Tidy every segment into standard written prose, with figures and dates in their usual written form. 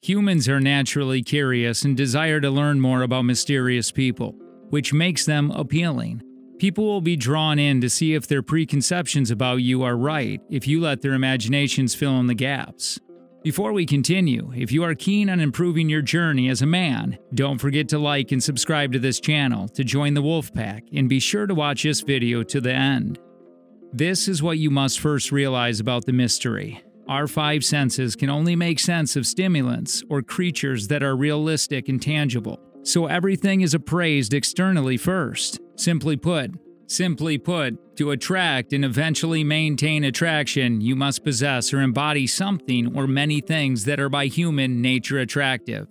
Humans are naturally curious and desire to learn more about mysterious people, which makes them appealing. People will be drawn in to see if their preconceptions about you are right if you let their imaginations fill in the gaps. Before we continue, if you are keen on improving your journey as a man, don't forget to like and subscribe to this channel to join the Wolf Pack, and be sure to watch this video to the end. This is what you must first realize about the mystery. Our five senses can only make sense of stimulants or creatures that are realistic and tangible, so everything is appraised externally first. Simply put, to attract and eventually maintain attraction, you must possess or embody something or many things that are by human nature attractive.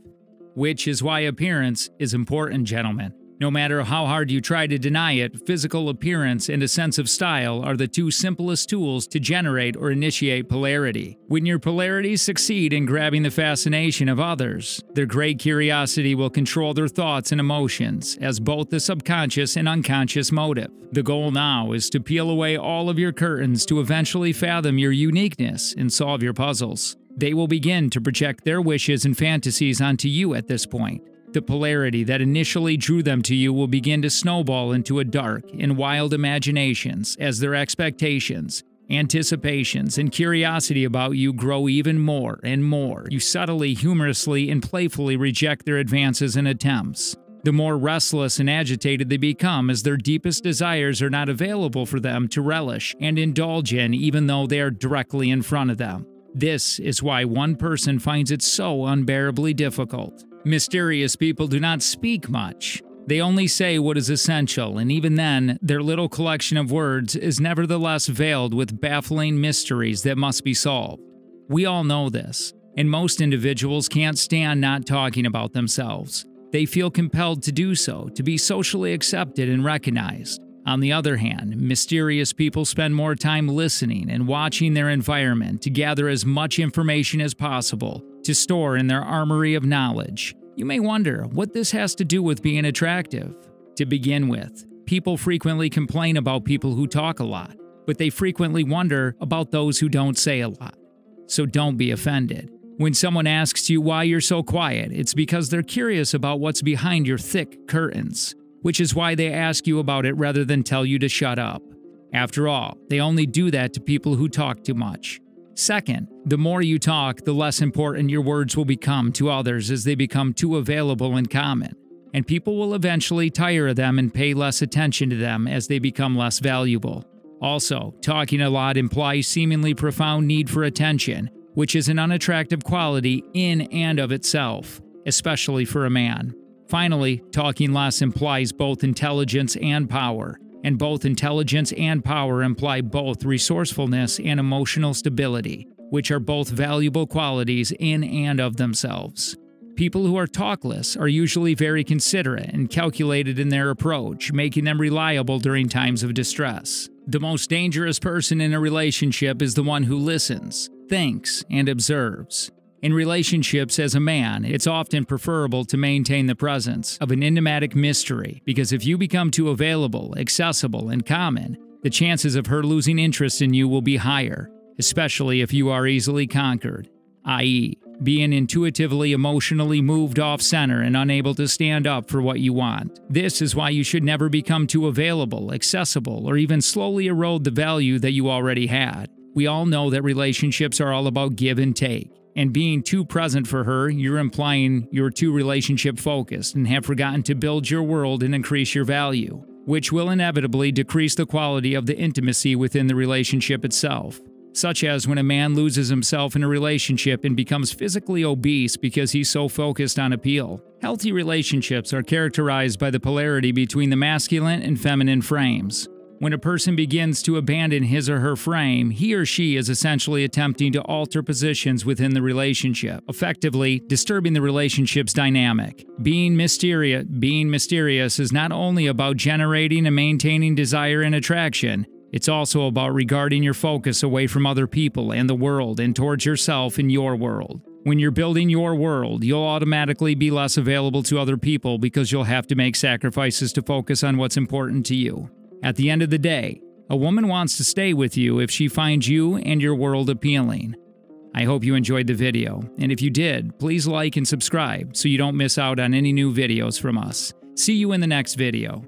Which is why appearance is important, gentlemen. No matter how hard you try to deny it, physical appearance and a sense of style are the two simplest tools to generate or initiate polarity. When your polarities succeed in grabbing the fascination of others, their great curiosity will control their thoughts and emotions as both the subconscious and unconscious motive. The goal now is to peel away all of your curtains to eventually fathom your uniqueness and solve your puzzles. They will begin to project their wishes and fantasies onto you at this point. The polarity that initially drew them to you will begin to snowball into a dark and wild imaginations as their expectations, anticipations, and curiosity about you grow even more and more. You subtly, humorously, and playfully reject their advances and attempts. The more restless and agitated they become as their deepest desires are not available for them to relish and indulge in, even though they are directly in front of them. This is why one person finds it so unbearably difficult. Mysterious people do not speak much. They only say what is essential, and even then, their little collection of words is nevertheless veiled with baffling mysteries that must be solved. We all know this, and most individuals can't stand not talking about themselves. They feel compelled to do so, to be socially accepted and recognized. On the other hand, mysterious people spend more time listening and watching their environment to gather as much information as possible to store in their armory of knowledge. You may wonder what this has to do with being attractive. To begin with, people frequently complain about people who talk a lot, but they frequently wonder about those who don't say a lot. So don't be offended. When someone asks you why you're so quiet, it's because they're curious about what's behind your thick curtains, which is why they ask you about it rather than tell you to shut up. After all, they only do that to people who talk too much. Second, the more you talk, the less important your words will become to others as they become too available and common, and people will eventually tire of them and pay less attention to them as they become less valuable. Also, talking a lot implies seemingly profound need for attention, which is an unattractive quality in and of itself, especially for a man. Finally, talking less implies both intelligence and power. And both intelligence and power imply both resourcefulness and emotional stability, which are both valuable qualities in and of themselves. People who are talkless are usually very considerate and calculated in their approach, making them reliable during times of distress. The most dangerous person in a relationship is the one who listens, thinks, and observes. In relationships as a man, it's often preferable to maintain the presence of an enigmatic mystery, because if you become too available, accessible, and common, the chances of her losing interest in you will be higher, especially if you are easily conquered, i.e., being intuitively emotionally moved off-center and unable to stand up for what you want. This is why you should never become too available, accessible, or even slowly erode the value that you already had. We all know that relationships are all about give and take. And being too present for her, you're implying you're too relationship-focused and have forgotten to build your world and increase your value, which will inevitably decrease the quality of the intimacy within the relationship itself. Such as when a man loses himself in a relationship and becomes physically obese because he's so focused on appeal. Healthy relationships are characterized by the polarity between the masculine and feminine frames. When a person begins to abandon his or her frame, he or she is essentially attempting to alter positions within the relationship, effectively disturbing the relationship's dynamic. Being mysterious is not only about generating and maintaining desire and attraction, it's also about regarding your focus away from other people and the world and towards yourself and your world. When you're building your world, you'll automatically be less available to other people because you'll have to make sacrifices to focus on what's important to you. At the end of the day, a woman wants to stay with you if she finds you and your world appealing. I hope you enjoyed the video, and if you did, please like and subscribe so you don't miss out on any new videos from us. See you in the next video.